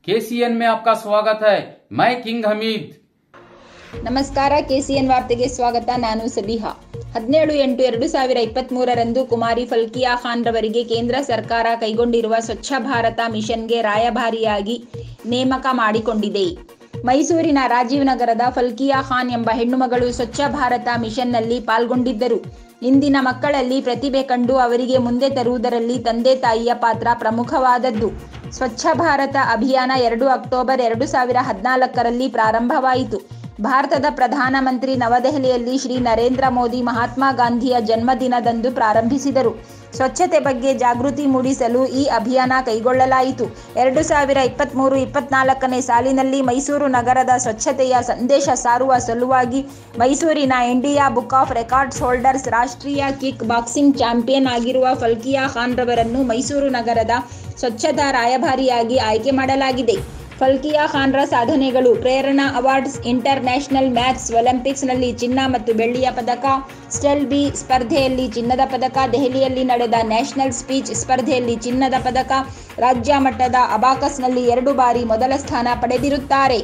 KCN में आपका स्वागत है। मैं किंग हमीद। ನಮಸ್ಕಾರ KCN ವಾರ್ತೆಗೆ ಸ್ವಾಗತ. ನಾನು ಸಬಿಹಾ. 17/8/2023 ಕುಮಾರಿ ಫಲ್ಕಿಯಾ ಖಾನ್ ರವರಿಗೆ ಕೇಂದ್ರ ಸರ್ಕಾರ ಕೈಗೊಂಡಿರುವ ಸ್ವಚ್ಛ ಭಾರತ ಮಿಷನ್ಗೆ ರಾಯಭಾರಿಯಾಗಿ ನೇಮಕ ಮಾಡಿಕೊಂಡಿದೆ. ಮೈಸೂರಿನ ರಾಜೀವ್ ನಗರದ ಫಲ್ಕಿಯಾ ಖಾನ್ ಎಂಬ ಹೆಣ್ಣುಮಗಳು ಸ್ವಚ್ಛ ಭಾರತ ಮಿಷನ್ನಲ್ಲಿ ಪಾಲ್ಗೊಂಡಿದ್ದರು. ಇಂದಿನ ಮಕ್ಕಳಲ್ಲಿ ಪ್ರತಿಭೆ ಕಂಡು ಅವರಿಗೆ ಮುಂದೆ ತರುವುದರಲ್ಲಿ ತಂದೆ ತಾಯಿಯ ಪಾತ್ರ ಪ್ರಮುಖವಾದದ್ದು. ಸ್ವಚ್ಛ ಭಾರತ ಅಭಿಯಾನ 2 ಅಕ್ಟೋಬರ್ 2014ರಲ್ಲಿ ಪ್ರಾರಂಭವಾಯಿತು. ಭಾರತದ ಪ್ರಧಾನಮಂತ್ರಿ ನವದೆಹಲಿಯಲ್ಲಿ ಶ್ರೀ ನರೇಂದ್ರ ಮೋದಿ ಮಹಾತ್ಮ ಗಾಂಧಿಯ ಜನ್ಮದಿನದಂದು ಪ್ರಾರಂಭಿಸಿದರು. ಸ್ವಚ್ಛತೆ ಬಗ್ಗೆ ಜಾಗೃತಿ ಮೂಡಿಸಲು ಈ ಅಭಿಯಾನ ಕೈಗೊಳ್ಳಲಾಯಿತು. 2023-24ನೇ ಸಾಲಿನಲ್ಲಿ ಮೈಸೂರು ನಗರದ ಸ್ವಚ್ಛತೆಯ ಸಂದೇಶ ಸಾರುವ ಸಲುವಾಗಿ ಮೈಸೂರಿನ India book of records holders ರಾಷ್ಟ್ರೀಯ ಕಿಕ್ ಬಾಕ್ಸಿಂಗ್ ಚಾಂಪಿಯನ್ ಆಗಿರುವ ಫಲ್ಕಿಯಾ ಖಾನ್ ರವರನ್ನು ಮೈಸೂರು ನಗರದ ಸ್ವಚ್ಛತಾ ರಾಯಭಾರಿಯಾಗಿ ಆಯ್ಕೆ ಮಾಡಲಾಗಿದೆ. ಫಲ್ಕಿಯಾ ಖಾನ್ರ ಸಾಧನೆಗಳು: ಪ್ರೇರಣಾ ಅವಾರ್ಡ್ಸ್, ಇಂಟರ್ ನ್ಯಾಷನಲ್ ಮ್ಯಾಥ್ಸ್ ಒಲಿಂಪಿಕ್ಸ್ನಲ್ಲಿ ಚಿನ್ನ ಮತ್ತು ಬೆಳ್ಳಿಯ ಪದಕ, ಸ್ಟೆಲ್ ಬಿ ಸ್ಪರ್ಧೆಯಲ್ಲಿ ಚಿನ್ನದ ಪದಕ, ದೆಹಲಿಯಲ್ಲಿ ನಡೆದ ನ್ಯಾಷನಲ್ ಸ್ಪೀಚ್ ಸ್ಪರ್ಧೆಯಲ್ಲಿ ಚಿನ್ನದ ಪದಕ, ರಾಜ್ಯ ಮಟ್ಟದ ಅಬಾಕಸ್ನಲ್ಲಿ 2 ಬಾರಿ ಮೊದಲ ಸ್ಥಾನ ಪಡೆದಿರುತ್ತಾರೆ.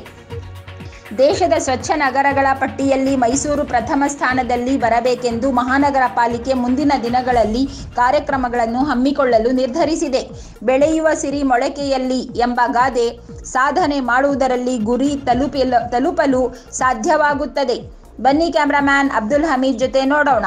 ದೇಶದ ಸ್ವಚ್ಛ ನಗರಗಳ ಪಟ್ಟಿಯಲ್ಲಿ ಮೈಸೂರು ಪ್ರಥಮ ಸ್ಥಾನದಲ್ಲಿ ಬರಬೇಕೆಂದು ಮಹಾನಗರ ಪಾಲಿಕೆ ಮುಂದಿನ ದಿನಗಳಲ್ಲಿ ಕಾರ್ಯಕ್ರಮಗಳನ್ನು ಹಮ್ಮಿಕೊಳ್ಳಲು ನಿರ್ಧರಿಸಿದೆ. ಬೆಳೆಯುವ ಸಿರಿ ಮೊಳಕೆಯಲ್ಲಿ ಎಂಬ ಗಾದೆ ಸಾಧನೆ ಮಾಡುವುದರಲ್ಲಿ ಗುರಿ ತಲುಪಲು ಸಾಧ್ಯವಾಗುತ್ತದೆ. ಬನ್ನಿ ಕ್ಯಾಮರಾಮ್ಯಾನ್ ಅಬ್ದುಲ್ ಹಮೀದ್ ಜೊತೆ ನೋಡೋಣ.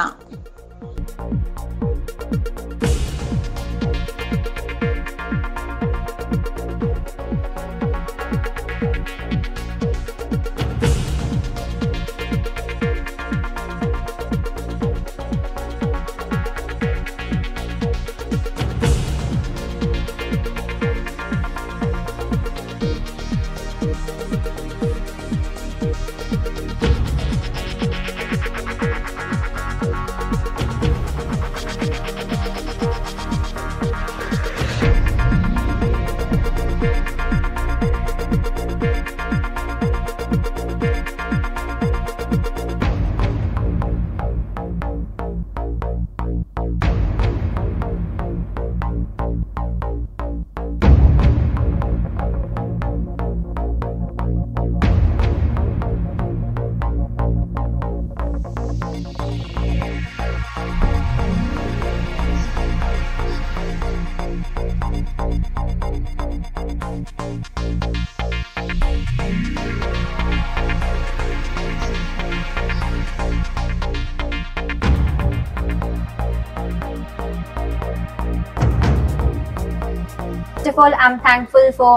First of all, I'm thankful for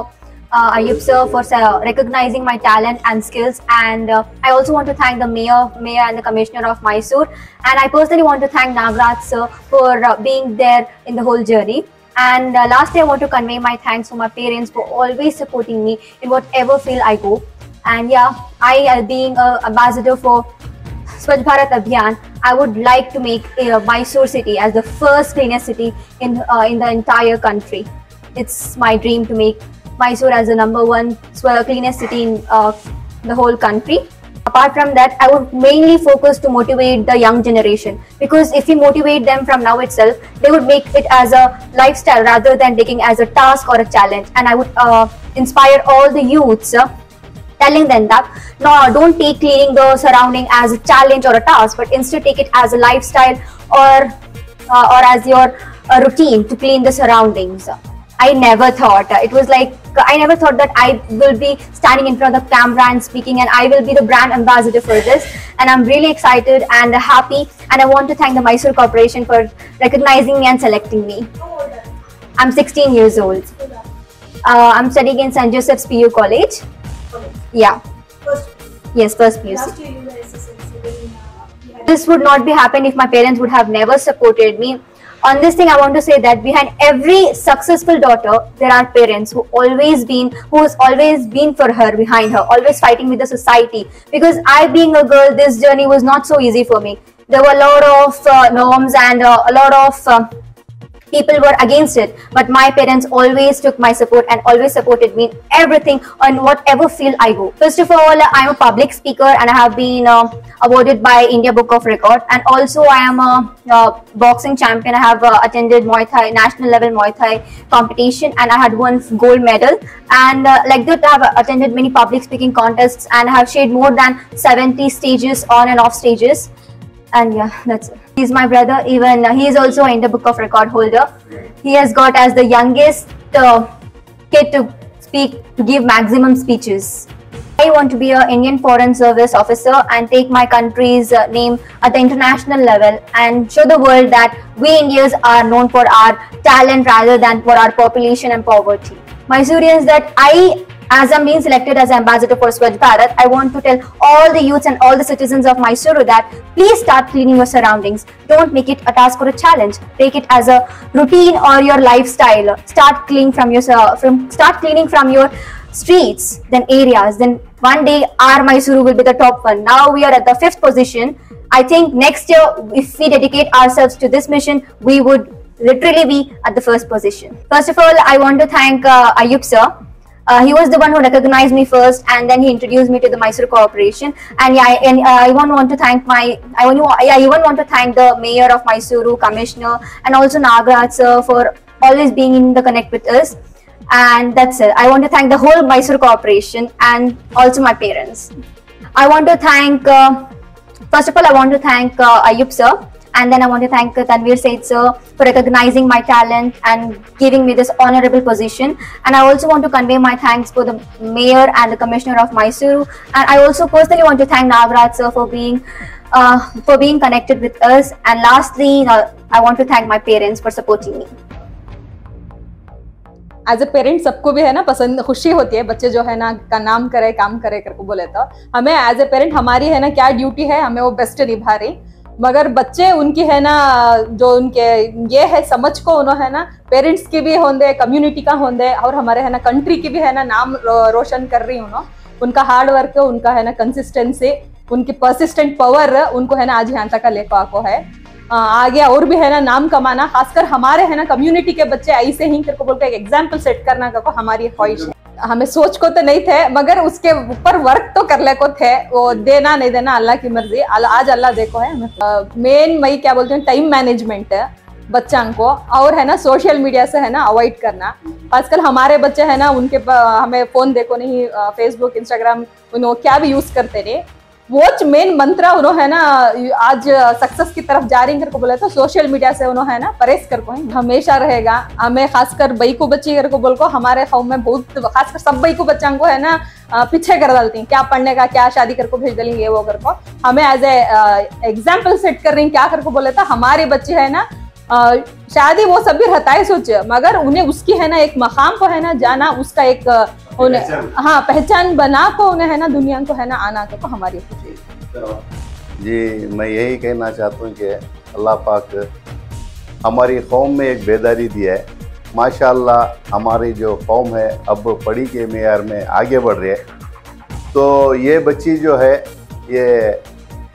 Ayub sir for recognizing my talent and skills, and I also want to thank the mayor and the commissioner of Mysore, and I personally want to thank Nagraj sir for being there in the whole journey. And lastly, I want to convey my thanks to my parents for always supporting me in whatever field I go. And yeah, being an ambassador for Swachh Bharat Abhiyan, I would like to make Mysore city as the first cleanest city in the entire country. It's my dream to make Mysore as the #1 cleanest city in the whole country. Apart from that, I would mainly focus to motivate the young generation, because if we motivate them from now itself, they would make it as a lifestyle rather than taking as a task or a challenge. And I would inspire all the youths, telling them that no, don't take cleaning the surrounding as a challenge or a task, but instead take it as a lifestyle or as your routine to clean the surroundings. I never thought that I will be standing in front of the camera and speaking, and I will be the brand ambassador for this. And I'm really excited and happy, and I want to thank the Mysore Corporation for recognizing me and selecting me. I'm 16 years old. I'm studying in St. Joseph's PU College. Yeah. First PUC. This would not be happen if my parents would have never supported me. On this thing, I want to say that behind every successful daughter, there are parents who has always been for her, behind her, always fighting with the society. Because I, being a girl, this journey was not so easy for me. There were a lot of norms and a lot of people were against it, but my parents always took my support and always supported me in everything on whatever field I go. First of all, I'm a public speaker and I have been awarded by India Book of Record, and also I am a boxing champion. I have attended Muay Thai national level Muay Thai competition and I had won gold medal, and like that I have attended many public speaking contests and I have shared more than 70 stages on and off stages. And yeah, that's it. He's my brother. Even he is also in the Book of Record holder. He has got as the youngest kid to give maximum speeches. I want to be an Indian Foreign Service officer and take my country's name at the international level and show the world that we Indians are known for our talent rather than for our population and poverty. Mysoreans, that as I'm being selected as ambassador for Swachh Bharat, I want to tell all the youths and all the citizens of Mysuru that please start cleaning your surroundings. Don't make it a task or a challenge. Take it as a routine or your lifestyle. Start cleaning from your streets, then areas. Then one day our Mysuru will be the top one. Now we are at the 5th position. I think next year, if we dedicate ourselves to this mission, we would literally be at the 1st position. First of all, I want to thank Ayub sir. He was the one who recognized me first, and then he introduced me to the Mysuru Corporation. And yeah, I even want to thank the mayor of Mysuru, commissioner, and also Nagraj sir for always being in the connect with us. And that's it. I want to thank the whole Mysuru Corporation and also my parents. I want to thank first of all, I want to thank Ayub sir. And then I want to thank Tanveer Said sir for recognizing my talent and giving me this honorable position. And I also want to convey my thanks for the mayor and the commissioner of Mysuru. And I also personally want to thank Nagraj sir for being connected with us. And lastly, I want to thank my parents for supporting me. As a parent सबको भी है ना पसंद खुशी होती है बच्चे जो है ना का नाम करे काम करे करके बोले, तो हमें एज ए पेरेंट हमारी है ना क्या ड्यूटी है, हमें वो बेस्ट निभा रही। मगर बच्चे उनकी है ना जो उनके ये है समझ को उन्होंने है ना पेरेंट्स की भी होंदे, कम्युनिटी का होंदे और हमारे है ना कंट्री की भी है ना नाम रोशन कर रही उन्होंने। उनका हार्ड वर्क, उनका है ना कंसिस्टेंसी, उनकी परसिस्टेंट पावर उनको है ना आज यहाँ तक लेकर आको है। आगे और भी है ना नाम कमाना, खासकर हमारे है ना कम्युनिटी के बच्चे ऐसे ही करके बोलकर एक एग्जाम्पल सेट करना का हमारी ख्वाहिश है। हमें सोच को तो नहीं थे मगर उसके ऊपर वर्क तो कर ले को थे, वो देना नहीं देना अल्लाह की मर्जी। आज अल्लाह देखो है। मेन वही क्या बोलते हैं टाइम मैनेजमेंट बच्चों को, और है ना सोशल मीडिया से है ना अवॉइड करना। आजकल हमारे बच्चे है ना उनके हमें फोन देखो नहीं, फेसबुक इंस्टाग्राम उन्होंने क्या भी यूज करते नहीं। वो मेन मंत्र उन्होंने है ना आज सक्सेस की तरफ जा रही करके बोला, तो सोशल मीडिया से उन्होंने है ना परहेज कर को हमेशा रहेगा। हमें खासकर बई को बच्ची करके बोल को हमारे गाँव में बहुत खासकर सब बई को बच्चों को है ना पीछे कर डालती हैं, क्या पढ़ने का, क्या शादी करके भेज देंगे वो कर को। हमें एज ए एग्जाम्पल सेट कर रही क्या करके बोले, था हमारे बच्चे है ना शादी वो सब भी रहता है सोच, मगर उन्हें उसकी है ना एक मकाम को है ना जाना, उसका एक हाँ पहचान बना को उन्हें है ना दुनिया को है ना आना को हमारी खुशी। जी मैं यही कहना चाहता हूँ कि अल्लाह पाक हमारी कौम में एक बेदारी दिया है। माशाअल्लाह हमारी जो कौम है अब पढ़ी के मेयार में आगे बढ़ रही है। तो ये बच्ची जो है ये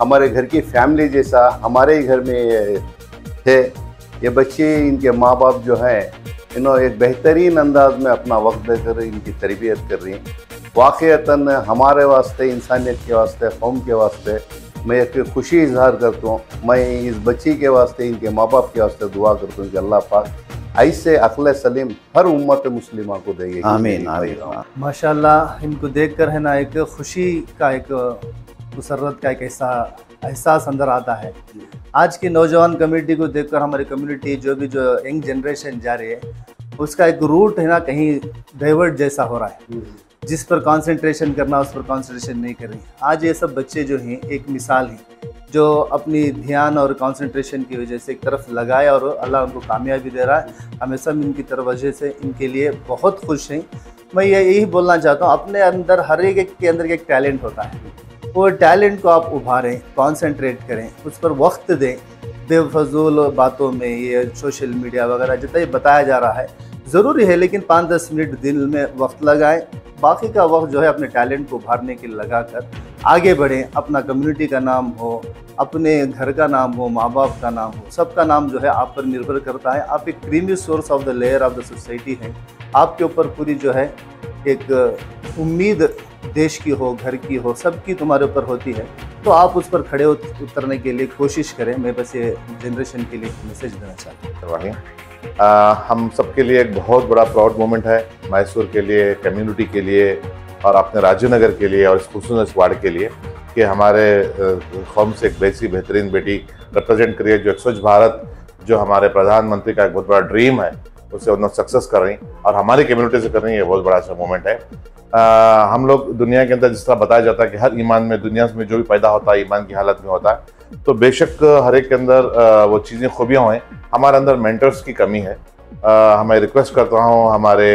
हमारे घर की फैमिली जैसा हमारे ही घर में थे। ये बच्ची इनके माँ बाप जो हैं इन्होंने एक बेहतरीन अंदाज में अपना वक्त देकर इनकी तरबियत कर रही हैं। वाक़ईतन हमारे वास्ते, इंसानियत के वास्ते, कौम के वास्ते मैं एक खुशी इजहार करता हूँ। मैं इस बच्ची के वास्ते, इनके माँ बाप के वास्ते दुआ करता हूँ कि अल्लाह पाक ऐसे अक्ल सलीम हर उम्मत मुस्लिमा को देगी। आमीन आमीन। माशाल्लाह इनको देखकर है ना एक खुशी का, एक मुसर्रत का एक एहसास अंदर आता है। आज की नौजवान कम्युनिटी को देखकर हमारी कम्युनिटी जो यंग जनरेशन जा रही है उसका एक रूट है ना कहीं डाइवर्ट जैसा हो रहा है। जिस पर कंसंट्रेशन करना उस पर कंसंट्रेशन नहीं कर रही। आज ये सब बच्चे जो हैं एक मिसाल हैं जो अपनी ध्यान और कंसंट्रेशन की वजह से एक तरफ लगाए और अल्लाह उनको कामयाबी दे रहा है। हमें सब इनकी तरफ वजह से इनके लिए बहुत खुश हैं। मैं यही बोलना चाहता हूँ, अपने अंदर हर एक के अंदर एक टैलेंट होता है, वो टैलेंट को आप उभारें, कंसंट्रेट करें, उस पर वक्त दें। बेफजूल बातों में ये सोशल मीडिया वगैरह जितना ये बताया जा रहा है ज़रूरी है, लेकिन 5-10 मिनट दिन में वक्त लगाएं। बाकी का वक्त जो है अपने टैलेंट को उभारने के लिए लगाकर आगे बढ़ें, अपना कम्युनिटी का नाम हो, अपने घर का नाम हो, माँ बाप का नाम हो, सबका नाम जो है आप पर निर्भर करता है। आप एक creamy source of the layer of the society हैं। आपके ऊपर पूरी जो है एक उम्मीद देश की हो, घर की हो, सबकी तुम्हारे ऊपर होती है। तो आप उस पर खड़े उतरने के लिए कोशिश करें। मैं बस ये जनरेशन के लिए एक मैसेज देना चाहता हूँ। हम सबके लिए एक बहुत बड़ा प्राउड मोमेंट है, मैसूर के लिए, कम्युनिटी के लिए और अपने राजनगर के लिए और खुसूस वार्ड के लिए, कि हमारे कौम से एक वैसी बेहतरीन बेटी रिप्रेजेंट करिए जो एक स्वच्छ भारत, जो हमारे प्रधानमंत्री का एक बहुत बड़ा ड्रीम है, उसे उन्होंने सक्सेस कर रही और हमारी कम्युनिटी से कर रही है। बहुत बड़ा अच्छा मोमेंट है। हम लोग दुनिया के अंदर जिस तरह बताया जाता है कि हर ईमान में, दुनिया में जो भी पैदा होता है ईमान की हालत में होता है, तो बेशक हर एक के अंदर वो चीज़ें खूबियाँ हुए। हमारे अंदर मेंटर्स की कमी है। मैं रिक्वेस्ट करता हूँ हमारे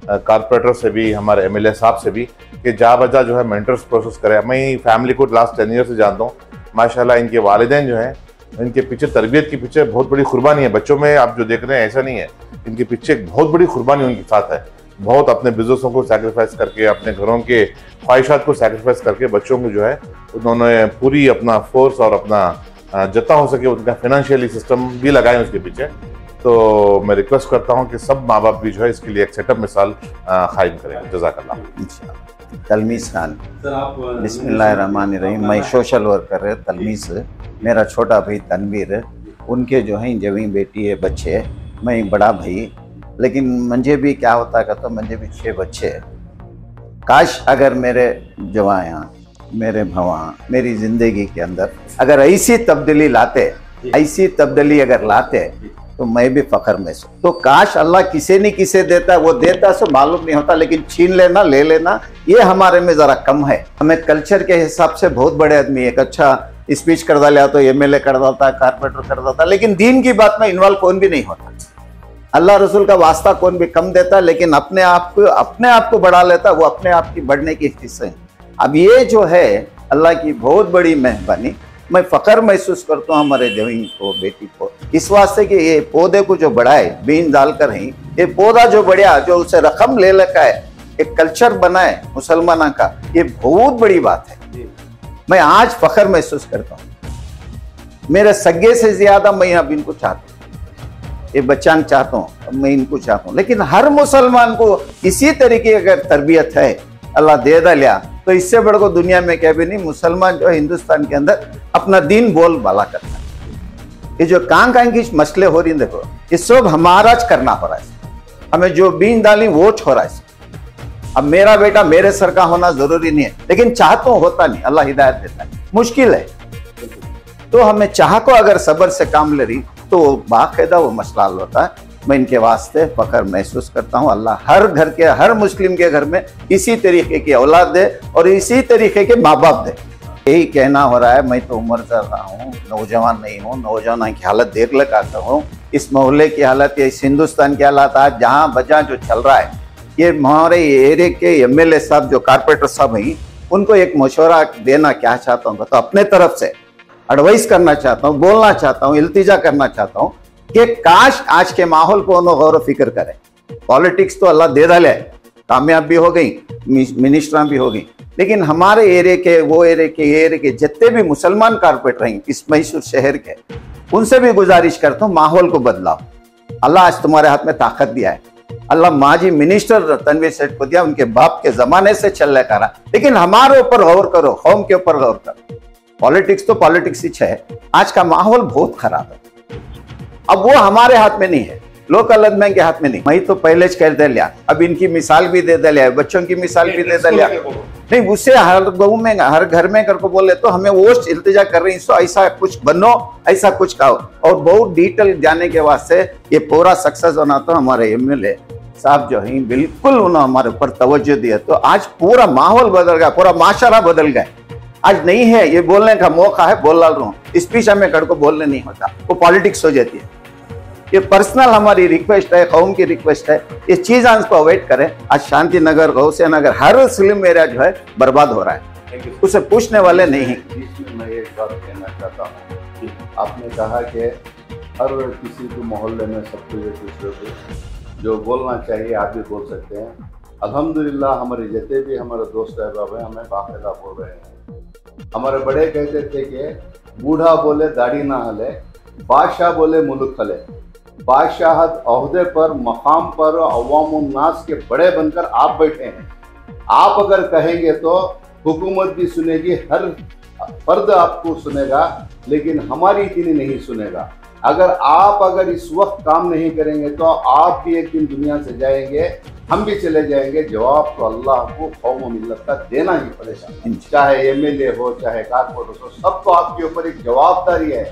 कारपोरेटर से भी, हमारे एमएलए साहब से भी, कि जा बजा जो है मेंटर्स प्रोसेस करें। मैं फैमिली को लास्ट 10 ईयर से जानता हूँ। माशाल्लाह इनके वालिदैन जो हैं, इनके पीछे तरबियत के पीछे बहुत बड़ी कुर्बानी है। बच्चों में आप जो देख रहे हैं ऐसा नहीं है, इनके पीछे एक बहुत बड़ी कुर्बानी उनके साथ है। बहुत अपने बिजनेसों को सैक्रिफाइस करके, अपने घरों के ख्वाहिशात को सैक्रिफाइस करके बच्चों को जो है उन्होंने पूरी अपना फोर्स और अपना जितना हो सके उनका फाइनेंशियली सिस्टम भी लगाए उसके पीछे। तो मैं रिक्वेस्ट करता हूँ कि सब माँ बाप भी जो है इसके लिए एक सेटअप मिसाल कायम करें। जज़ाकल्लाह। तलमीज़ खान, बिस्मिल्लाहिर्रहमानिर्रहीम। मैं सोशल वर्कर है तलमीज़। मेरा छोटा भाई तनवीर, उनके जो हैं जवी बेटी है, बच्चे, मैं बड़ा भाई। लेकिन मुझे भी क्या होता है तो मुझे भी 6 बच्चे। काश अगर मेरे जवायाँ, मेरे भवा, मेरी ज़िंदगी के अंदर अगर ऐसी तब्दीली लाते, ऐसी तब्दीली अगर लाते तो मैं भी फ़ख्र महसूस। तो काश अल्लाह किसे नहीं किसे देता, वो देता सो मालूम नहीं होता, लेकिन छीन लेना, ले लेना, ये हमारे में ज़रा कम है। हमें कल्चर के हिसाब से बहुत बड़े आदमी, एक अच्छा स्पीच कर डाला तो एमएलए कर देता, कारपोरेटर कर देता, लेकिन दीन की बात में इन्वॉल्व कौन भी नहीं होता। अल्लाह रसूल का वास्ता कौन भी कम देता, लेकिन अपने आप को बढ़ा लेता, वो अपने आप की बढ़ने की हिस्से हैं। अब ये जो है अल्लाह की बहुत बड़ी मेहरबानी। मैं फ़ख्र महसूस करता हूँ हमारे जमीन को, बेटी को, इस वास्ते कि ये पौधे को जो बढ़ाए, बीन डालकर ही ये पौधा जो बढ़िया, जो उसे रकम ले लगा है, एक कल्चर बनाए मुसलमाना का, ये बहुत बड़ी बात है। मैं आज फ़ख्र महसूस करता हूँ। मेरे सगे से ज्यादा मैं अब इनको चाहता हूँ, ये बच्चा चाहता हूँ, मैं इनको चाहता हूँ। लेकिन हर मुसलमान को इसी तरीके अगर तरबियत है, अल्लाह दे लिया, तो इससे बड़ा को दुनिया में क्या भी नहीं। मुसलमान जो है हिंदुस्तान के अंदर अपना दीन बोल बाला करता है। ये जो कांग की मसले हो रही, देखो ये सब हमारा करना हो रहा है। हमें जो बीन डाली वो हो रहा है। अब मेरा बेटा मेरे सर का होना जरूरी नहीं है, लेकिन चाह तो होता नहीं, अल्लाह हिदायत देता है, मुश्किल है। तो हमें चाह को अगर सब्र से काम ले रही तो बाकायदा वो मसला हल होता है। मैं इनके वास्ते फ़ख्र महसूस करता हूँ। अल्लाह हर घर के, हर मुस्लिम के घर में इसी तरीके की औलाद दे और इसी तरीके के माँ बाप दे। यही कहना हो रहा है। मैं तो उम्र कर रहा हूँ, नौजवान नहीं हूँ। नौजवान की हालत देख ले आता हूँ, इस मोहल्ले की हालत, इस हिंदुस्तान की हालत आज जहाँ बजा जो चल रहा है, ये हमारे एरिया के एमएलए साहब जो कारपोरेटर साहब हैं, उनको एक मशवरा देना क्या चाहता हूँ, तो अपने तरफ से एडवाइस करना चाहता हूँ, बोलना चाहता हूँ, इल्तिजा करना चाहता हूँ कि काश आज के माहौल को गौर फिक्र करें। पॉलिटिक्स तो अल्लाह दे डाले, कामयाब भी हो गई, मिनिस्टर भी हो गई, लेकिन हमारे एरिया के, वो एरिया के जितने भी मुसलमान कारपोरेटर हैं इस मैसूर शहर के, उनसे भी गुजारिश करता हूँ माहौल को बदलाओ। अल्लाह आज तुम्हारे हाथ में ताकत दिया है। अल्लाह माजी मिनिस्टर तनवीर सेठ को दिया, उनके बाप के जमाने से चल रहा, लेकिन हमारे ऊपर गौर करो, कौम के ऊपर गौर करो। पॉलिटिक्स तो पॉलिटिक्स ही है। आज का माहौल बहुत खराब है। अब वो हमारे हाथ में नहीं है, लोकल आदमी के हाथ में नहीं। मैं तो पहले कह दे लिया, अब इनकी मिसाल भी दे लिया, बच्चों की मिसाल भी दे लिया। नहीं, उससे हर गाँव में, हर घर में करके बोले तो हमें वो इल्तिजा कर रही है, ऐसा कुछ बनो, ऐसा कुछ कहो। और बहुत डिटेल जाने के वास्ते ये पूरा सक्सेस होना तो हमारे एमएलए साहब जो है बिल्कुल उन्होंने हमारे ऊपर तवज्जो दिया, तो आज पूरा माहौल बदल गया, पूरा माशरा बदल गया। आज नहीं है ये बोलने का मौका है, बोल रहा हूँ, स्पीच हमें कर को बोलने नहीं होता, वो पॉलिटिक्स हो जाती है। ये पर्सनल हमारी रिक्वेस्ट है, कौम की रिक्वेस्ट है, ये चीज को अवॉइड करें। आज शांति नगर, गौसे नगर, हर स्लिम एरिया जो है बर्बाद हो रहा है, उसे पूछने वाले नहीं है। इसमें मैं एक बात कहना चाहता हूँ कि आपने कहा कि हर किसी को मोहल्ले में सबको ये दूसरे को जो बोलना चाहिए आप भी बोल सकते हैं। अल्हम्दुलिल्लाह हमारे जितने भी हमारे दोस्त अहबाब हैं हमें बाकायदा बोल रहे हैं। हमारे बड़े कहते थे कि बूढ़ा बोले दाढ़ी ना हले, बादशाह बोले मुल्क हले। बादशाहत ओहदे पर, मकाम पर, अवामुन्नास के बड़े बनकर आप बैठे हैं। आप अगर कहेंगे तो हुकूमत भी सुनेगी, हर फर्द आपको सुनेगा, लेकिन हमारी इतनी नहीं सुनेगा। अगर इस वक्त काम नहीं करेंगे तो आप भी एक दिन दुनिया से जाएंगे, हम भी चले जाएंगे। जवाब तो अल्लाह को कौम और मिल्लत का देना ही पड़ेगा, चाहे एमएलए हो, चाहे कारपोरेटर हो, सब तो आपके ऊपर एक जवाबदारी है।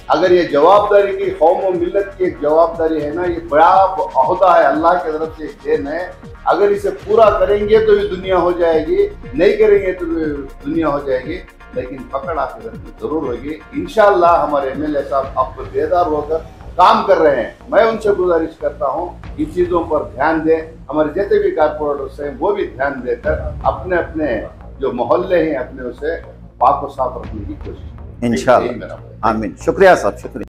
अगर ये जवाबदारी की कौम और मिल्लत की एक जवाबदारी है ना, ये बड़ा ओहदा है, अल्लाह की तरफ से एक देन है। अगर इसे पूरा करेंगे तो ये दुनिया हो जाएगी, नहीं करेंगे तो दुनिया हो जाएगी, लेकिन पकड़ आपके घर में जरूर होगी। इंशाअल्लाह हमारे एमएलए साहब आपको बेदार होकर काम कर रहे हैं। मैं उनसे गुजारिश करता हूँ इन चीज़ों पर ध्यान दें। हमारे जितने भी कारपोरेटर्स हैं वो भी ध्यान देकर अपने अपने जो मोहल्ले हैं अपने उसे पाक और साफ रखने की कोशिश करें। इंशाअल्लाह। आमीन। शुक्रिया साहब, शुक्रिया।